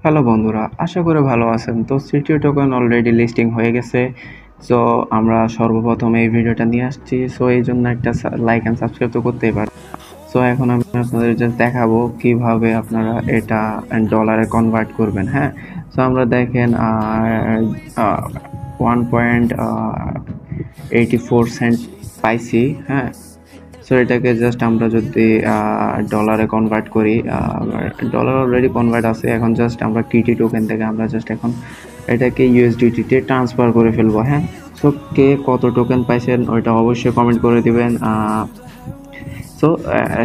Hello বন্ধুরা, আশা করি ভালো আছেন। তো সিটিও টোকেন অলরেডি লিস্টিং হয়ে গেছে। সো আমরা সর্বপ্রথম এই ভিডিওটা নিয়ে আসছি। সো এই জন্য একটা লাইক অ্যান্ড সাবস্ক্রাইব তো করতেই পারেন। সো এখন আমি আপনাদের জাস্ট দেখাবো কিভাবে আপনারা এটা ডলারে কনভার্ট করবেন। হ্যাঁ, সো আমরা দেখেন 1.84 সেন্ট পাইছি। হ্যাঁ, সো এটাকে জাস্ট আমরা যদি ডলারে কনভার্ট করি, ডলার অলরেডি কনভার্ট আছে। এখন জাস্ট আমরা কিটি টোকেন থেকে আমরা জাস্ট এখন এটাকে ইউএসডিটিতে ট্রান্সফার করে ফেলবো। হ্যাঁ, সো কে কত টোকেন পাইছেন ওইটা অবশ্যই কমেন্ট করে দিবেন। সো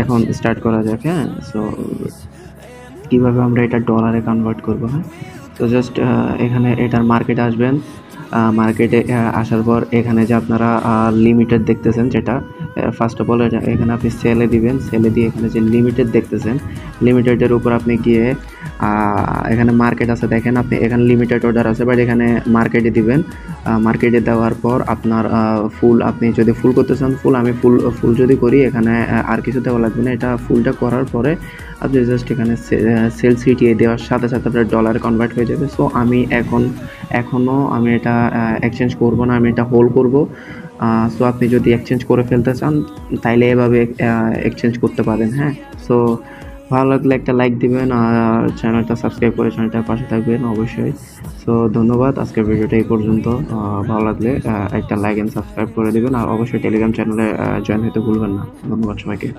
এখন স্টার্ট করা যাক। হ্যাঁ, সো কীভাবে আমরা এটা ডলারে কনভার্ট করবো। হ্যাঁ, তো জাস্ট এখানে এটার মার্কেটে আসবেন। মার্কেটে আসার পর এখানে যে আপনারা লিমিটেড দেখতেছেন, যেটা ফার্স্ট অফ অল এখানে আপনি সেলে দিবেন। সেলে দিয়ে এখানে যে লিমিটেড দেখতেছেন, লিমিটেডের উপর আপনি গিয়ে এখানে মার্কেট আছে দেখেন, আপনি এখানে লিমিটেড অর্ডার আছে, বাট এখানে মার্কেটে দিবেন। মার্কেটে দেওয়ার পর আপনার ফুল, আপনি যদি ফুল করতে চান ফুল, আমি ফুল যদি করি এখানে আর কিছু দেওয়া লাগবে না। এটা ফুলটা করার পরে আপনি জাস্ট এখানে সেল সিটিয়ে দেওয়ার সাথে সাথে আপনার ডলারে কনভার্ট হয়ে যাবে। সো আমি এখনও আমি এটা এক্সচেঞ্জ করব না, আমি এটা হোল্ড করব। সো আপনি যদি এক্সচেঞ্জ করে ফেলতে চান তাইলে এভাবে এক্সচেঞ্জ করতে পারেন। হ্যাঁ, সো ভালো লাগলে একটা লাইক দিবেন আর চ্যানেলটা সাবস্ক্রাইব করে চ্যানেলটার পাশে থাকবেন অবশ্যই। সো ধন্যবাদ, আজকের ভিডিওটা এই পর্যন্ত। ভালো লাগলে একটা লাইক অ্যান্ড সাবস্ক্রাইব করে দিবেন আর অবশ্যই টেলিগ্রাম চ্যানেলে জয়েন হতে ভুলবেন না। ধন্যবাদ সবাইকে।